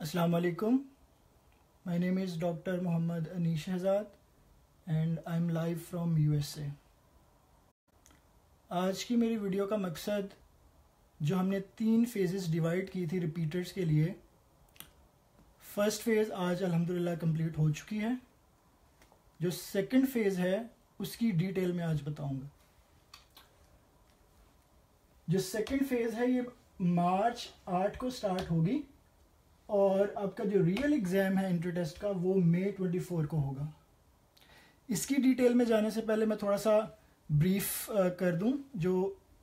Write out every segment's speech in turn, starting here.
Assalamu alaikum. My name is Dr. Muhammad Anish Shehzad and I'm live from USA. आज की मेरी video का मकसद जो हमने 3 फेजेस डिवाइड की थी रिपीटर्स के लिए, फर्स्ट फेज़ आज अल्हम्दुलिल्लाह कंप्लीट हो चुकी है। जो सेकंड फेज़ है उसकी डिटेल में आज बताऊंगा। जो सेकंड फेज़ है ये मार्च 8 को स्टार्ट होगी और आपका जो रियल एग्ज़ाम है इंटर टेस्ट का वो मई 24 को होगा। इसकी डिटेल में जाने से पहले मैं थोड़ा सा ब्रीफ कर दूं जो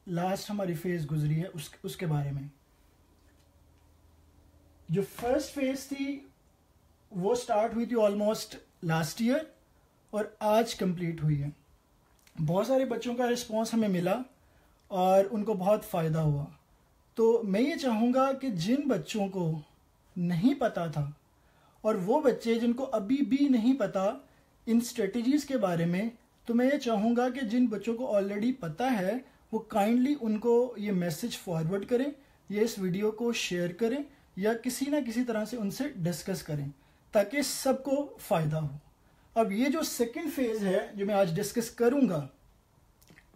लास्ट हमारी फेज़ गुजरी है उसके बारे में। जो फर्स्ट फेज़ थी वो स्टार्ट हुई थी ऑलमोस्ट लास्ट ईयर और आज कंप्लीट हुई है। बहुत सारे बच्चों का रिस्पांस हमें मिला और उनको बहुत फ़ायदा हुआ। तो मैं ये चाहूँगा कि जिन बच्चों को नहीं पता था और वो बच्चे जिनको अभी भी नहीं पता इन स्ट्रेटजीज़ के बारे में, तो मैं ये चाहूँगा कि जिन बच्चों को ऑलरेडी पता है वो काइंडली उनको ये मैसेज फॉरवर्ड करें या इस वीडियो को शेयर करें या किसी ना किसी तरह से उनसे डिस्कस करें ताकि सबको फ़ायदा हो। अब ये जो सेकंड फेज़ है जो मैं आज डिस्कस करूँगा,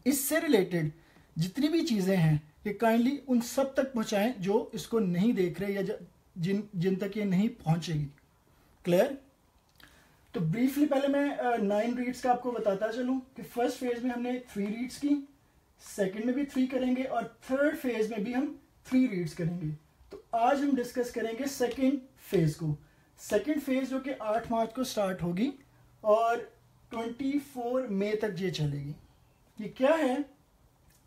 इससे रिलेटेड जितनी भी चीज़ें हैं ये काइंडली उन सब तक पहुँचाएँ जो इसको नहीं देख रहे या जिन तक ये नहीं पहुँचेगी। क्लियर? तो ब्रीफली पहले मैं 9 रीड्स का आपको बताता चलूँ कि फर्स्ट फेज़ में हमने 3 रीड्स की, सेकंड में भी 3 करेंगे और थर्ड फेज़ में भी हम 3 रीड्स करेंगे। तो आज हम डिस्कस करेंगे सेकंड फेज़ को। सेकंड फेज़ जो कि 8 मार्च को स्टार्ट होगी और 24 मई तक ये चलेगी। ये क्या है?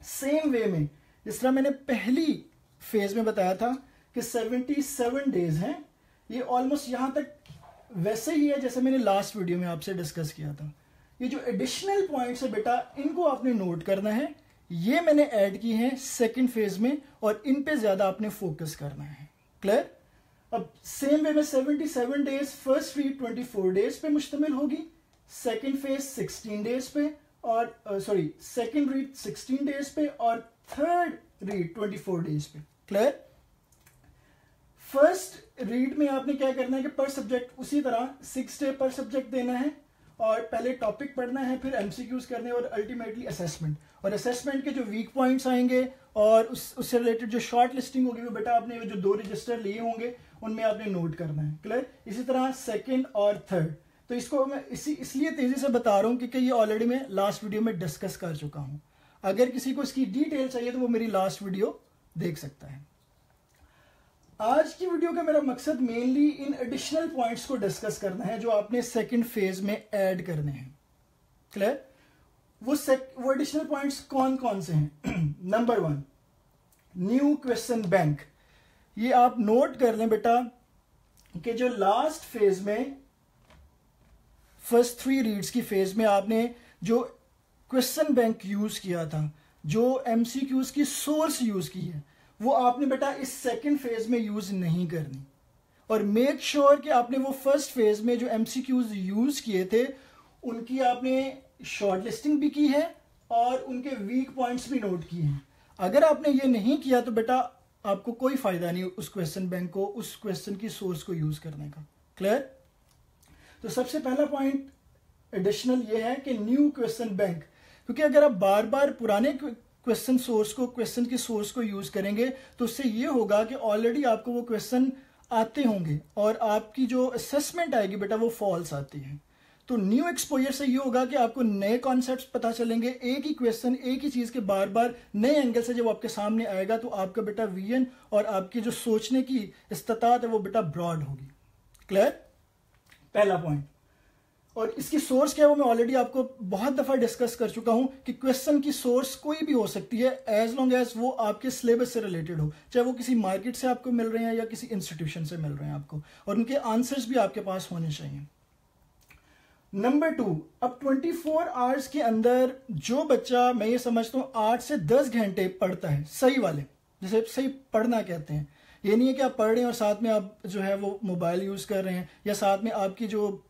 सेम वे में जिस तरह मैंने पहली फेज़ में बताया था कि 77 डेज हैं, ये ऑलमोस्ट यहाँ तक वैसे ही है जैसे मैंने लास्ट वीडियो में आपसे डिस्कस किया था। ये जो एडिशनल पॉइंट्स है बेटा इनको आपने नोट करना है, ये मैंने ऐड की हैं सेकंड फेज में और इन पे ज्यादा आपने फोकस करना है। क्लियर? अब सेम वे में 77 डेज, फर्स्ट रीड 24 डेज पे मुश्तमिल होगी, सेकंड फेज 16 डेज पे और सेकंड रीड 16 डेज पे और थर्ड रीड 24 डेज पे। क्लियर? फर्स्ट रीड में आपने क्या करना है कि पर सब्जेक्ट उसी तरह 6 डे पर सब्जेक्ट देना है और पहले टॉपिक पढ़ना है, फिर एमसीक्यूज करने और अल्टीमेटली असेसमेंट। और असेसमेंट के जो वीक पॉइंट्स आएंगे और उससे रिलेटेड जो शॉर्ट लिस्टिंग होगी वो बेटा आपने जो 2 रजिस्टर लिए होंगे उनमें आपने नोट करना है। क्लियर? इसी तरह सेकेंड और थर्ड। तो इसको मैं इसलिए तेजी से बता रहा हूँ क्योंकि ये ऑलरेडी मैं लास्ट वीडियो में डिस्कस कर चुका हूँ। अगर किसी को इसकी डिटेल चाहिए तो वो मेरी लास्ट वीडियो देख सकता है। आज की वीडियो का मेरा मकसद मेनली इन एडिशनल पॉइंट्स को डिस्कस करना है जो आपने सेकंड फेज में ऐड करने हैं। क्लियर? वो एडिशनल पॉइंट्स कौन कौन से हैं? Number 1, new question bank. ये आप नोट कर लें बेटा कि जो लास्ट फेज में फर्स्ट 3 रीड्स की फेज में आपने जो क्वेश्चन बैंक यूज किया था, जो एमसीक्यूज की सोर्स यूज की है, वो आपने बेटा इस सेकंड फेज में यूज नहीं करनी। और मेक श्योर कि आपने वो फर्स्ट फेज में जो एमसीक्यूज यूज किए थे उनकी आपने शॉर्ट लिस्टिंग भी की है और उनके वीक पॉइंट्स भी नोट किए हैं। अगर आपने ये नहीं किया तो बेटा आपको कोई फायदा नहीं उस क्वेश्चन बैंक को, उस क्वेश्चन की सोर्स को यूज करने का। क्लियर? तो सबसे पहला पॉइंट एडिशनल ये है कि न्यू क्वेश्चन बैंक, क्योंकि अगर आप बार बार पुराने क्वेश्चन की सोर्स को यूज करेंगे तो उससे ये होगा कि ऑलरेडी आपको वो क्वेश्चन आते होंगे और आपकी जो असेसमेंट आएगी बेटा वो फॉल्स आती है। तो न्यू एक्सपोजर से ये होगा कि आपको नए कॉन्सेप्ट्स पता चलेंगे, एक ही क्वेश्चन एक ही चीज के बार बार नए एंगल से जब आपके सामने आएगा तो आपका बेटा विजन और आपकी जो सोचने की इस्तात है वो बेटा ब्रॉड होगी। क्लियर? पहला पॉइंट। और इसकी सोर्स क्या है वो मैं ऑलरेडी आपको बहुत दफा डिस्कस कर चुका हूं कि क्वेश्चन की सोर्स कोई भी हो सकती है एज लॉन्ग एज वो आपके सिलेबस से रिलेटेड हो, चाहे वो किसी मार्केट से आपको मिल रहे हैं या किसी इंस्टीट्यूशन से मिल रहे हैं आपको, और उनके आंसर्स भी आपके पास होने चाहिए। नंबर 2, अब 24 आवर्स के अंदर जो बच्चा, मैं ये समझता हूँ 8 से 10 घंटे पढ़ता है, सही वाले जैसे सही पढ़ना कहते हैं, ये नहीं है कि आप पढ़ रहे हैं और साथ में आप जो है वो मोबाइल यूज कर रहे हैं या साथ में आपकी जो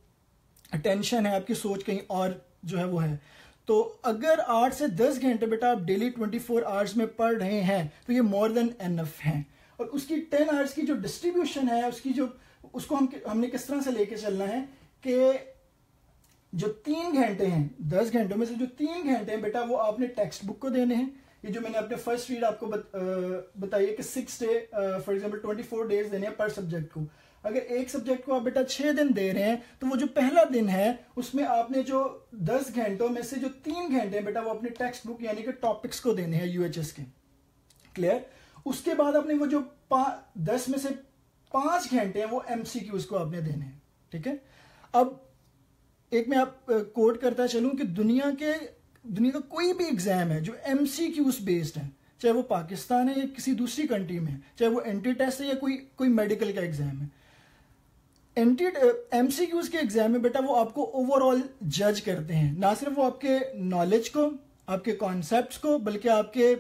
अटेंशन है, आपकी सोच कहीं और जो है वो है। तो अगर 8 से 10 घंटे बेटा आप डेली 24 आवर्स में पढ़ रहे हैं तो ये मोर देन एनफ है। और उसकी 10 आवर्स की जो डिस्ट्रीब्यूशन है, उसकी जो उसको हमने किस तरह से लेके चलना है कि जो 3 घंटे हैं 10 घंटों में से जो 3 घंटे हैं बेटा वो आपने टेक्स्ट बुक को देने हैं। ये जो मैंने अपने फर्स्ट रीड आपको बताई है कि 6 डे फॉर एग्जांपल 24 डेज देने हैं पर सब्जेक्ट को। अगर एक सब्जेक्ट को आप बेटा 6 दिन दे रहे हैं तो वो जो पहला दिन है उसमें आपने जो 10 घंटों में से जो 3 घंटे हैं बेटा वो अपने टेक्स्ट बुक यानी कि टॉपिक्स को देने हैं यूएचएस के। क्लियर? उसके बाद आपने वो जो 10 में से 5 घंटे हैं वो एमसीक्यूज को आपने देने हैं। ठीक है, अब एक मैं आप कोट करता चलूं कि दुनिया का कोई भी एग्जाम है जो एमसीक्यूज बेस्ड है, चाहे वो पाकिस्तान है या किसी दूसरी कंट्री में, चाहे वो एंट्री टेस्ट है या कोई मेडिकल का एग्जाम है, एमसीक्यूज के एग्जाम में बेटा वो आपको ओवरऑल जज करते हैं, ना सिर्फ वो आपके नॉलेज को, आपके कॉन्सेप्ट्स को, बल्कि आपके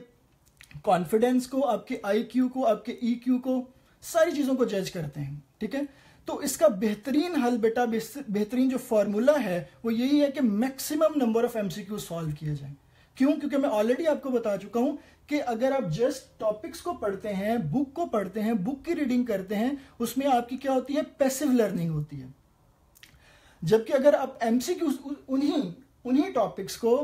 कॉन्फिडेंस को, आपके आईक्यू को, आपके ईक्यू को, सारी चीजों को जज करते हैं। ठीक है, तो इसका बेहतरीन हल बेटा, बेहतरीन जो फॉर्मूला है वो यही है कि maximum number of MCQ solve किए जाए। क्यों? क्योंकि मैं ऑलरेडी आपको बता चुका हूं कि अगर आप जस्ट टॉपिक्स को पढ़ते हैं, बुक को पढ़ते हैं, बुक की रीडिंग करते हैं, उसमें आपकी क्या होती है, पैसिव लर्निंग होती है। जबकि अगर आप एमसीक्यूज उन्हीं टॉपिक्स को,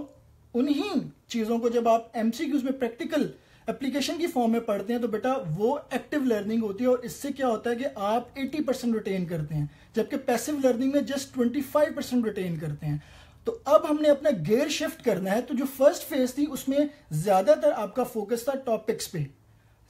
उन्हीं चीजों को जब आप एमसीक्यूज में प्रैक्टिकल एप्लीकेशन की फॉर्म में पढ़ते हैं तो बेटा वो एक्टिव लर्निंग होती है और इससे क्या होता है कि आप 80% रिटेन करते हैं, जबकि पैसिव लर्निंग में जस्ट 25% रिटेन करते हैं। तो अब हमने अपना गियर शिफ्ट करना है। तो जो फर्स्ट फेज थी उसमें ज्यादातर आपका फोकस था टॉपिक्स पे,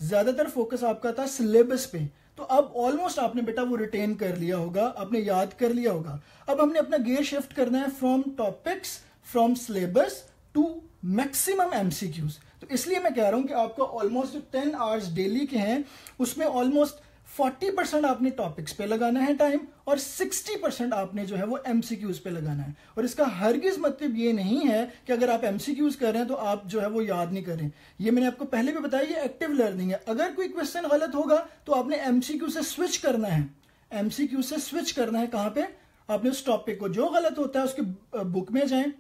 ज्यादातर फोकस आपका था सिलेबस पे। तो अब ऑलमोस्ट आपने बेटा वो रिटेन कर लिया होगा, आपने याद कर लिया होगा। अब हमने अपना गियर शिफ्ट करना है from topics, from syllabus to maximum MCQs. तो इसलिए मैं कह रहा हूं कि आपका ऑलमोस्ट 10 आवर्स डेली के हैं उसमें ऑलमोस्ट 40% आपने टॉपिक्स पे लगाना है टाइम और 60% आपने जो है वो एमसीक्यूज पे लगाना है। और इसका हरगिज मतलब ये नहीं है कि अगर आप एमसीक्यूज कर रहे हैं तो आप जो है वो याद नहीं करें। ये मैंने आपको पहले भी बताया, ये एक्टिव लर्निंग है। अगर कोई क्वेश्चन गलत होगा तो आपने एमसीक्यू से स्विच करना है, एमसीक्यू से स्विच करना है। कहां पे? आपने उस टॉपिक को, जो गलत होता है उसके बुक में जाएं,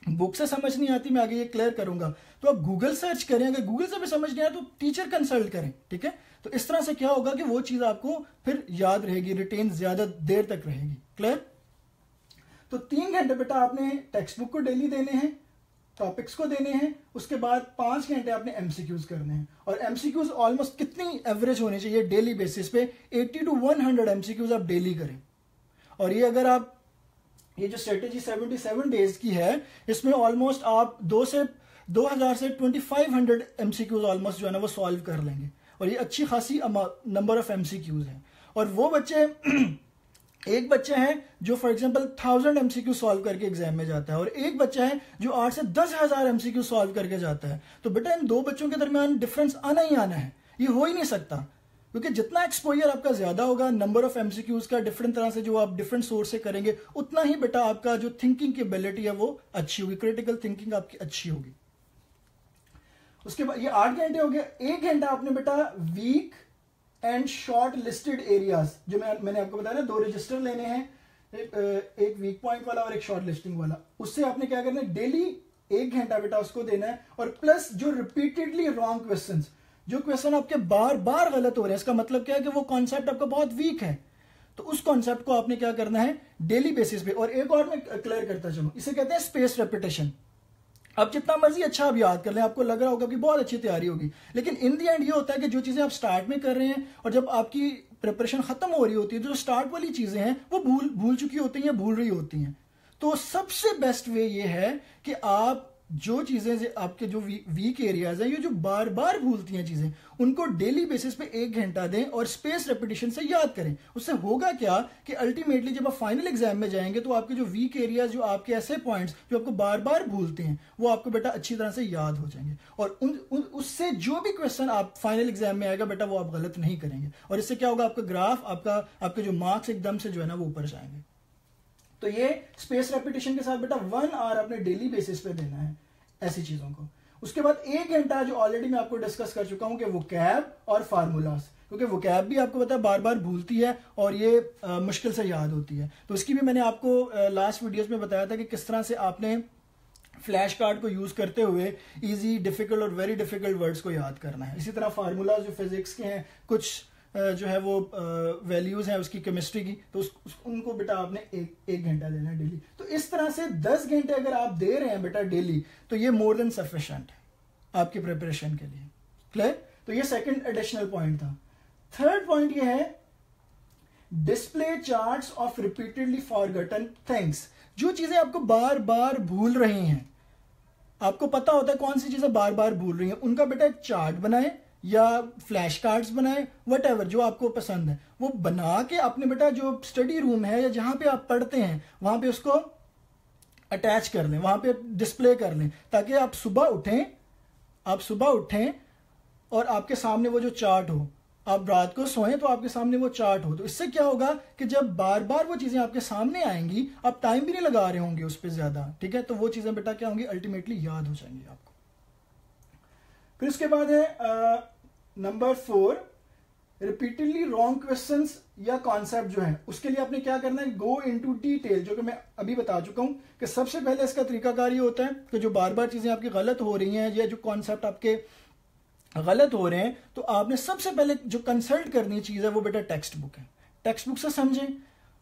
बुक से समझ नहीं आती, मैं आगे ये क्लियर करूंगा, तो आप गूगल सर्च करें, अगर गूगल से भी समझ नहीं आया तो टीचर कंसल्ट करें। ठीक है, तो इस तरह से क्या होगा कि वो चीज आपको फिर याद रहेगी, रिटेन ज्यादा देर तक रहेगी। क्लियर? तो 3 घंटे बेटा आपने टेक्स्ट बुक को डेली देने हैं, टॉपिक्स को देने हैं, उसके बाद 5 घंटे आपने एमसीक्यूज करने हैं। और एमसीक्यूज ऑलमोस्ट कितनी एवरेज होनी चाहिए डेली बेसिस पे? 80 to 100 एमसीक्यूज आप डेली करें। और ये अगर आप ये जो स्ट्रेटेजी 77 डेज की है इसमें ऑलमोस्ट आप 2000 से 2500 एमसीक्यूज ऑलमोस्ट जो है ना वो सॉल्व कर लेंगे। और ये अच्छी खासी नंबर ऑफ एमसीक्यूज हैं। और वो बच्चे एक बच्चा है जो फॉर एग्जांपल 1000 एमसीक्यू सॉल्व करके एग्जाम में जाता है और एक बच्चा है जो 8 से 10,000 एमसीक्यू सॉल्व करके जाता है। तो बेटा इन दो बच्चों के दरमियान डिफरेंस आना ही आना है, ये हो ही नहीं सकता। क्योंकि जितना एक्सपोजर आपका ज्यादा होगा, नंबर ऑफ एमसीक्यूज का डिफरेंट तरह से जो आप डिफरेंट सोर्स से करेंगे, उतना ही बेटा आपका जो थिंकिंग की एबिलिटी है वो अच्छी होगी, क्रिटिकल थिंकिंग आपकी अच्छी होगी। उसके बाद ये 8 घंटे हो गए। 1 घंटा आपने बेटा weak and shortlisted areas, जो मैंने आपको बताया ना 2 रजिस्टर लेने हैं, एक वीक पॉइंट वाला और एक शॉर्ट लिस्टिंग वाला। उससे आपने क्या करना है, डेली 1 घंटा बेटा उसको देना है। और प्लस जो रिपीटेडली रॉन्ग क्वेश्चंस, जो क्वेश्चन आपके बार बार गलत हो रहे हैं, इसका मतलब क्या है कि वो कॉन्सेप्ट आपका बहुत वीक है, तो उस कॉन्सेप्ट को आपने क्या करना है डेली बेसिस पे। और एक और मैं क्लियर करता चलूं, इसे कहते हैं स्पेस रेपिटेशन। अब जितना मर्जी अच्छा आप याद कर लें, आपको लग रहा होगा कि बहुत अच्छी तैयारी होगी, लेकिन इन दी एंड ये होता है कि जो चीजें आप स्टार्ट में कर रहे हैं और जब आपकी प्रिपरेशन खत्म हो रही होती है, जो स्टार्ट वाली चीजें हैं वो भूल चुकी होती हैं, भूल रही होती हैं। तो सबसे बेस्ट वे ये है कि आप जो चीजें आपके जो वीक एरियाज हैं, ये जो बार बार भूलती हैं चीजें, उनको डेली बेसिस पे 1 घंटा दें और स्पेस रेपिटेशन से याद करें। उससे होगा क्या कि अल्टीमेटली जब आप फाइनल एग्जाम में जाएंगे तो आपके जो वीक एरियाज, जो आपके ऐसे पॉइंट्स जो आपको बार बार भूलते हैं, वो आपको बेटा अच्छी तरह से याद हो जाएंगे। और उससे जो भी क्वेश्चन आप फाइनल एग्जाम में आएगा बेटा वो आप गलत नहीं करेंगे। और इससे क्या होगा, आपका ग्राफ, आपके जो मार्क्स एकदम से जो है ना वो ऊपर जाएंगे। तो ये स्पेस रेपिटेशन के साथ बेटा 1 आवर अपने डेली बेसिस पे देना है ऐसी चीजों को। उसके बाद 1 घंटा जो ऑलरेडी मैं आपको डिस्कस कर चुका हूं कि वोकैब और फार्मूलाज, क्योंकि वोकैब भी आपको पता है बार बार भूलती है और ये मुश्किल से याद होती है। तो इसकी भी मैंने आपको लास्ट वीडियोस में बताया था कि किस तरह से आपने फ्लैश कार्ड को यूज करते हुए इजी, डिफिकल्ट और वेरी डिफिकल्ट वर्ड्स को याद करना है। इसी तरह फार्मूलाज जो फिजिक्स के हैं, कुछ जो है वो वैल्यूज हैं उसकी केमिस्ट्री की, तो उनको बेटा आपने एक घंटा देना है डेली। तो इस तरह से 10 घंटे अगर आप दे रहे हैं बेटा डेली, तो ये मोर देन सफिशिएंट है आपकी प्रिपरेशन के लिए। क्लियर? तो ये सेकंड एडिशनल पॉइंट था। थर्ड पॉइंट ये है display charts of repeatedly forgotten things. जो चीजें आपको बार बार भूल रही हैं, आपको पता होता है कौन सी चीजें बार बार भूल रही हैं, उनका बेटा एक चार्ट बनाए या फ्लैश कार्ड्स बनाए, वट एवर जो आपको पसंद है वो बना के अपने बेटा जो स्टडी रूम है या जहां पे आप पढ़ते हैं वहां पे उसको अटैच कर लें, वहां पे डिस्प्ले कर लें, ताकि आप सुबह उठें और आपके सामने वो जो चार्ट हो, आप रात को सोएं तो आपके सामने वो चार्ट हो। तो इससे क्या होगा कि जब बार बार वो चीजें आपके सामने आएंगी, आप टाइम भी नहीं लगा रहे होंगे उस पर ज्यादा, ठीक है, तो वो चीजें बेटा क्या होंगी, अल्टीमेटली याद हो जाएंगी आपको। फिर उसके बाद है नंबर 4, रिपीटेडली रॉन्ग क्वेश्चंस या कॉन्सेप्ट जो है उसके लिए आपने क्या करना है, गो इनटू डिटेल, जो कि मैं अभी बता चुका हूं कि सबसे पहले इसका तरीकाकार ये होता है कि जो बार बार चीजें आपकी गलत हो रही हैं या जो कॉन्सेप्ट आपके गलत हो रहे हैं, तो आपने सबसे पहले जो कंसल्ट करनी चीज है वो बेटा टेक्स्ट बुक है। टेक्स्ट बुक से समझें,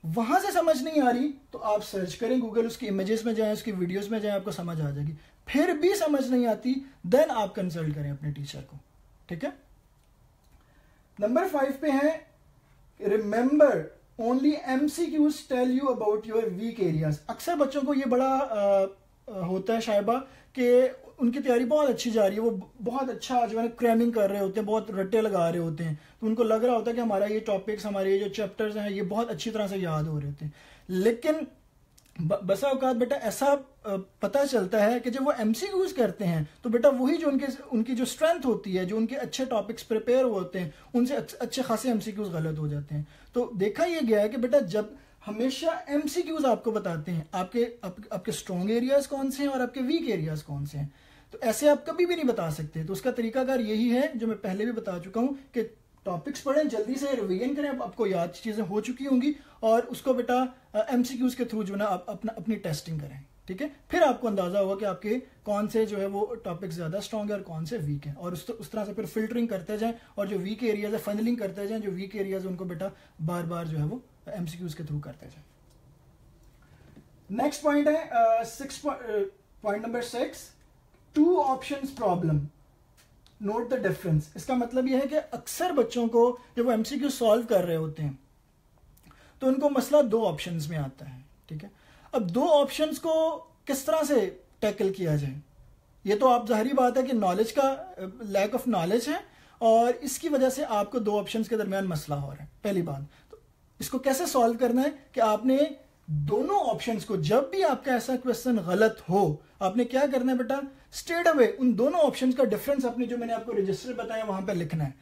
वहां से समझ नहीं आ रही तो आप सर्च करें गूगल, उसकी इमेजेस में जाएं, उसकी वीडियोस में जाएं, आपको समझ आ जाएगी। फिर भी समझ नहीं आती, देन आप कंसल्ट करें अपने टीचर को, ठीक है। नंबर 5 पे है remember only MCQs tell you about your weak areas. अक्सर बच्चों को ये बड़ा होता है शायबा कि उनकी तैयारी बहुत अच्छी जा रही है, वो बहुत अच्छा जो है क्रैमिंग कर रहे होते हैं, बहुत रट्टे लगा रहे होते हैं, तो उनको लग रहा होता है कि हमारा ये टॉपिक्स, हमारे ये जो चैप्टर्स हैं ये बहुत अच्छी तरह से याद हो रहे होते हैं। लेकिन बसा औकात बेटा ऐसा पता चलता है कि जब वो एमसीक्यूज करते हैं तो बेटा वही जो उनकी जो स्ट्रेंथ होती है, जो उनके अच्छे टॉपिक्स प्रिपेयर होते हैं, उनसे अच्छे खासे एमसीक्यूज गलत हो जाते हैं। तो देखा यह गया है कि बेटा जब हमेशा एमसीक्यूज आपको बताते हैं आपके स्ट्रॉन्ग एरियाज कौन से हैं और आपके वीक एरियाज कौन से हैं, तो ऐसे आप कभी भी नहीं बता सकते। तो उसका तरीकाकार यही है जो मैं पहले भी बता चुका हूं कि टॉपिक्स पढ़ें, जल्दी से रिवीजन करें, आपको याद चीजें हो चुकी होंगी, और उसको बेटा एमसीक्यूज के थ्रू जो ना आप अपनी टेस्टिंग करें, ठीक है। फिर आपको अंदाजा होगा कि आपके कौन से जो है वो टॉपिक ज्यादा स्ट्रॉन्ग है और कौन से वीक है, और उस तरह से फिर फिल्टरिंग करते जाएं, और जो वीक एरियाज है फनलिंग करते जाएं, जो वीक एरियाज उनको बेटा बार बार जो है वो एमसीक्यूज के थ्रू करते जाएं। नेक्स्ट पॉइंट है point number 6, 2 options problem, note the difference. इसका मतलब यह है कि अक्सर बच्चों को जब वो एमसीक्यू सॉल्व कर रहे होते हैं तो उनको मसला 2 ऑप्शंस में आता है, ठीक है। अब 2 ऑप्शंस को किस तरह से टैकल किया जाए, ये तो आप जाहिर बात है कि नॉलेज का लैक ऑफ नॉलेज है, और इसकी वजह से आपको 2 ऑप्शंस के दरमियान मसला हो रहा है। पहली बात तो इसको कैसे सॉल्व करना है कि आपने दोनों ऑप्शंस को, जब भी आपका ऐसा क्वेश्चन गलत हो, आपने क्या करना है बेटा, स्ट्रेट अवे उन दोनों ऑप्शंस का डिफरेंस अपने जो मैंने आपको रजिस्टर बताया वहां पे लिखना है,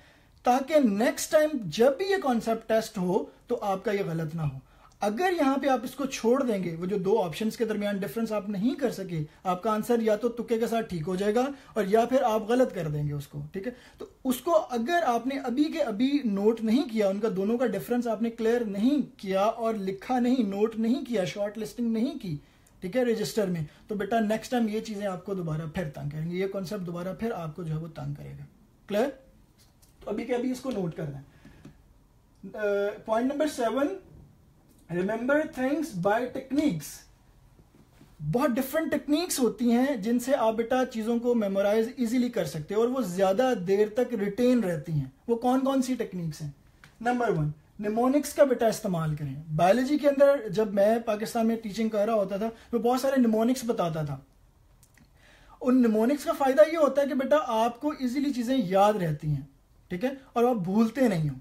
ताकि नेक्स्ट टाइम जब भी ये कॉन्सेप्ट टेस्ट हो तो आपका ये गलत ना हो। अगर यहां पे आप इसको छोड़ देंगे, वो जो 2 ऑप्शंस के दरमियान डिफरेंस आप नहीं कर सके, आपका आंसर या तो तुक्के के साथ ठीक हो जाएगा और या फिर आप गलत कर देंगे उसको, ठीक है। तो उसको अगर आपने अभी के अभी नोट नहीं किया, उनका दोनों का डिफरेंस आपने क्लियर नहीं किया और लिखा नहीं, नोट नहीं किया, शॉर्ट लिस्टिंग नहीं की, ठीक है, रजिस्टर में, तो बेटा नेक्स्ट टाइम ये चीजें आपको दोबारा फिर तंग करेंगे, ये कॉन्सेप्ट दोबारा फिर आपको जो है वो तंग करेगा। क्लियर? तो अभी के अभी इसको नोट करना है। Point number 7, remember things by techniques. बहुत डिफरेंट टेक्निक्स होती हैं जिनसे आप बेटा चीजों को मेमोराइज इजीली कर सकते हो और वो ज्यादा देर तक रिटेन रहती हैं। वो कौन कौन सी टेक्निक्स हैं? नंबर 1, निमोनिक्स का बेटा इस्तेमाल करें। बायोलॉजी के अंदर जब मैं पाकिस्तान में टीचिंग कर रहा होता था, मैं बहुत सारे निमोनिक्स बताता था। उन निमोनिक्स का फायदा ये होता है कि बेटा आपको इजीली चीजें याद रहती हैं, ठीक है, और आप भूलते नहीं हो।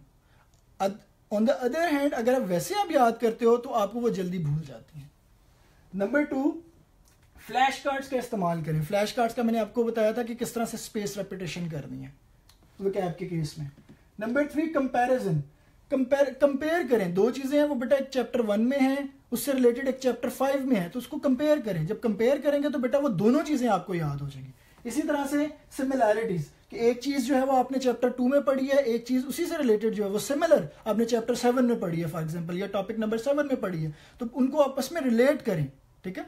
ऑन द अदर हैंड अगर आप वैसे आप याद करते हो तो आपको वो जल्दी भूल जाती हैं। नंबर 2, फ्लैश कार्ड्स का इस्तेमाल करें। फ्लैश कार्ड्स का मैंने आपको बताया था कि किस तरह से स्पेस रेपिटेशन करनी है वोकैब के केस में। Number 3, comparison. कंपेयर करें, 2 चीजें हैं, वो बेटा एक चैप्टर 1 में है, उससे रिलेटेड एक चैप्टर 5 में है, तो उसको कंपेयर करें। जब कंपेयर करेंगे तो बेटा वो दोनों चीजें आपको याद हो जाएंगी। इसी तरह से सिमिलैरिटीज, कि एक चीज जो है वो आपने चैप्टर 2 में पढ़ी है, एक चीज उसी से रिलेटेड जो है वो सिमिलर आपने चैप्टर 7 में पढ़ी है फॉर एग्जांपल, या टॉपिक नंबर 7 में पढ़ी है, तो उनको आपस में रिलेट करें, ठीक है।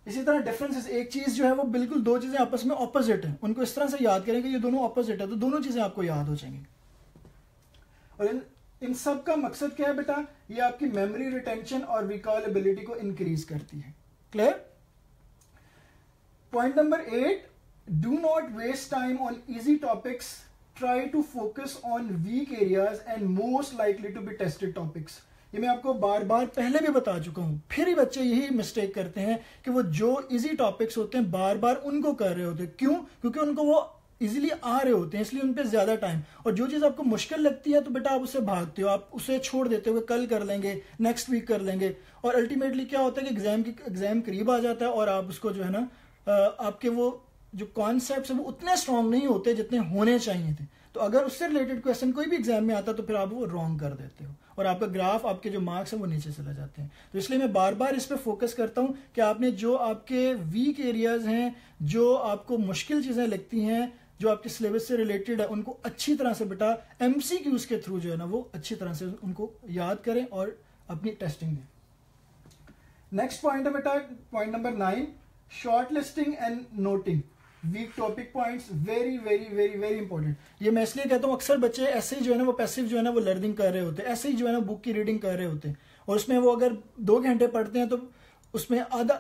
इसी तरह डिफरेंसेस, एक चीज जो है वो बिल्कुल 2 चीजें आपस में ऑपोजिट है, उनको इस तरह से याद करें कि ये दोनों ऑपोजिट है, तो दोनों चीजें आपको याद हो जाएंगी। और इन सब का मकसद क्या है बेटा, ये आपकी मेमोरी रिटेंशन और रिकॉल एबिलिटी को इंक्रीज करती है। Clear? Point number 8, do not waste time on easy topics, try to focus on weak areas and most likely to be tested topics. ये मैं आपको बार बार पहले भी बता चुका हूं, फिर ही बच्चे यही मिस्टेक करते हैं कि वो जो इजी टॉपिक्स होते हैं बार बार उनको कर रहे होते हैं। क्यों? क्योंकि उनको वो इजीली आ रहे होते हैं, इसलिए उन पर ज्यादा टाइम, और जो चीज आपको मुश्किल लगती है तो बेटा आप उससे भागते हो, आप उसे छोड़ देते हो, कल कर लेंगे, नेक्स्ट वीक कर लेंगे, और अल्टीमेटली क्या होता है कि एग्जाम करीब आ जाता है और आप उसको जो है ना आपके वो जो कॉन्सेप्ट है वो उतने स्ट्रांग नहीं होते जितने होने चाहिए थे। तो अगर उससे रिलेटेड क्वेश्चन कोई भी एग्जाम में आता तो फिर आप वो रॉन्ग कर देते हो और आपका ग्राफ, आपके जो मार्क्स हैं वो नीचे चले जाते हैं। तो इसलिए मैं बार बार इस पर फोकस करता हूं कि आपने जो आपके वीक एरियाज हैं, जो आपको मुश्किल चीजें लगती हैं, जो आपके सिलेबस से रिलेटेड है, उनको अच्छी तरह से बेटा एमसीक्यूज के थ्रू जो है ना वो अच्छी तरह से उनको याद करें और अपनी टेस्टिंग दें। नेक्स्ट पॉइंट है बेटा point number 9, shortlisting and noting weak topic points, very very very very important. ये मैं इसलिए कहता हूँ अक्सर बच्चे ऐसे ही जो है ना वो पैसिव जो है ना वो लर्निंग कर रहे होते हैं, ऐसे ही जो है ना बुक की रीडिंग कर रहे होते हैं, और उसमें वो अगर 2 घंटे पढ़ते हैं तो उसमें आधा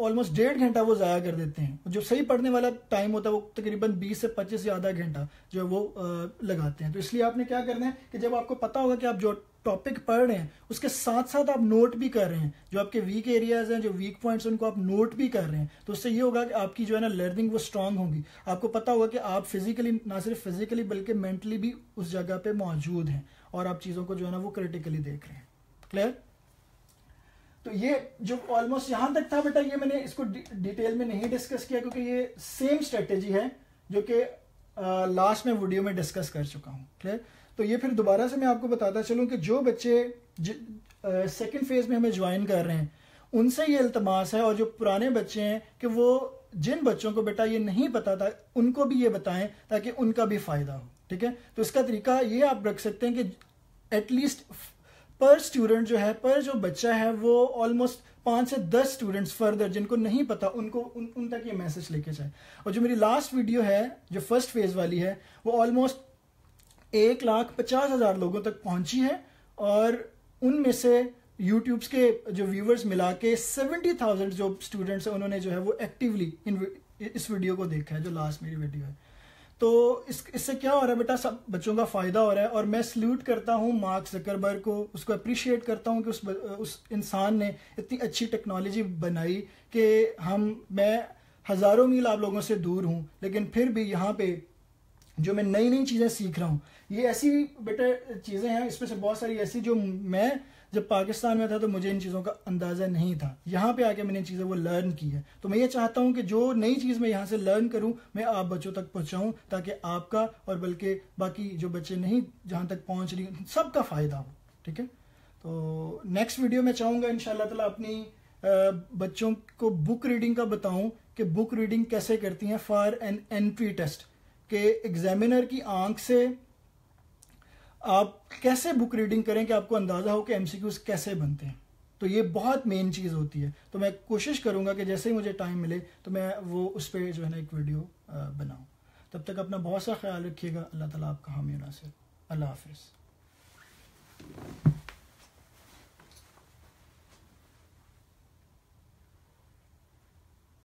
ऑलमोस्ट 1.5 घंटा वो ज़ाया कर देते हैं। जो सही पढ़ने वाला टाइम होता है वो तकरीबन 20 से 25 या आधा घंटा जो है वो लगाते हैं। तो इसलिए आपने क्या करना है कि जब आपको पता होगा कि आप जो टॉपिक पढ़ रहे हैं उसके साथ साथ आप नोट भी कर रहे हैं, जो आपके वीक एरियाज हैं, जो वीक पॉइंट्स हैं, उनको आप नोट भी कर रहे हैं, तो उससे ये होगा कि आपकी जो है ना लर्निंग वो स्ट्रांग होगी। आपको पता होगा कि आप फिजिकली, ना सिर्फ फिजिकली बल्कि मेंटली भी उस जगह पे मौजूद हैं और आप चीज़ों को जो है ना वो क्रिटिकली देख रहे हैं। क्लियर? तो ये जो ऑलमोस्ट यहां तक था बेटा, ये मैंने इसको डिटेल में नहीं डिस्कस किया क्योंकि ये सेम स्ट्रेटेजी है जो कि लास्ट में वीडियो में डिस्कस कर चुका हूं। क्लियर? तो ये फिर दोबारा से मैं आपको बताता चलूं कि जो बच्चे सेकंड फेज में हमें ज्वाइन कर रहे हैं उनसे ये इल्तमास है, और जो पुराने बच्चे हैं कि वो जिन बच्चों को बेटा ये नहीं पता था उनको भी ये बताएं ताकि उनका भी फायदा हो। ठीक है? तो इसका तरीका ये आप रख सकते हैं कि एटलीस्ट पर स्टूडेंट जो है, पर जो बच्चा है वो ऑलमोस्ट 5 से 10 स्टूडेंट्स फर्दर जिनको नहीं पता उनको उन तक ये मैसेज लेके जाए। और जो मेरी लास्ट वीडियो है जो फर्स्ट फेज वाली है वो ऑलमोस्ट 1,50,000 लोगों तक पहुंची है, और उनमें से यूट्यूब्स के जो व्यूवर्स मिला के 70,000 जो स्टूडेंट्स हैं उन्होंने जो है वो एक्टिवली इस वीडियो को देखा है, जो लास्ट मेरी वीडियो है। तो इससे क्या हो रहा है बेटा, सब बच्चों का फायदा हो रहा है, और मैं सल्यूट करता हूं मार्क ज़करबर्ग को, उसको अप्रिशिएट करता हूं कि उस इंसान ने इतनी अच्छी टेक्नोलॉजी बनाई कि मैं हज़ारों मील आप लोगों से दूर हूं, लेकिन फिर भी यहाँ पे जो मैं नई नई चीज़ें सीख रहा हूँ, ये ऐसी बेटा चीज़ें हैं, इसमें से बहुत सारी ऐसी जो मैं जब पाकिस्तान में था तो मुझे इन चीज़ों का अंदाज़ा नहीं था, यहाँ पे आके मैंने चीज़ें वो लर्न की है। तो मैं ये चाहता हूँ कि जो नई चीज़ मैं यहाँ से लर्न करूँ मैं आप बच्चों तक पहुँचाऊँ, ताकि आपका और बल्कि बाकी जो बच्चे नहीं जहाँ तक पहुँच रही सबका फ़ायदा हो। ठीक है? तो नेक्स्ट वीडियो में चाहूँगा इंशाअल्लाह ताला अपनी बच्चों को बुक रीडिंग का बताऊँ कि बुक रीडिंग कैसे करती हैं फॉर एन एंट्री टेस्ट, के एग्जामिनर की आंख से आप कैसे बुक रीडिंग करें कि आपको अंदाजा हो कि एमसीक्यूज कैसे बनते हैं। तो ये बहुत मेन चीज़ होती है। तो मैं कोशिश करूंगा कि जैसे ही मुझे टाइम मिले तो मैं वो उस पर जो है ना एक वीडियो बनाऊं। तब तक अपना बहुत सा ख्याल रखिएगा। अल्लाह ताला आपका हामी नासिर। अल्लाह हाफिज़।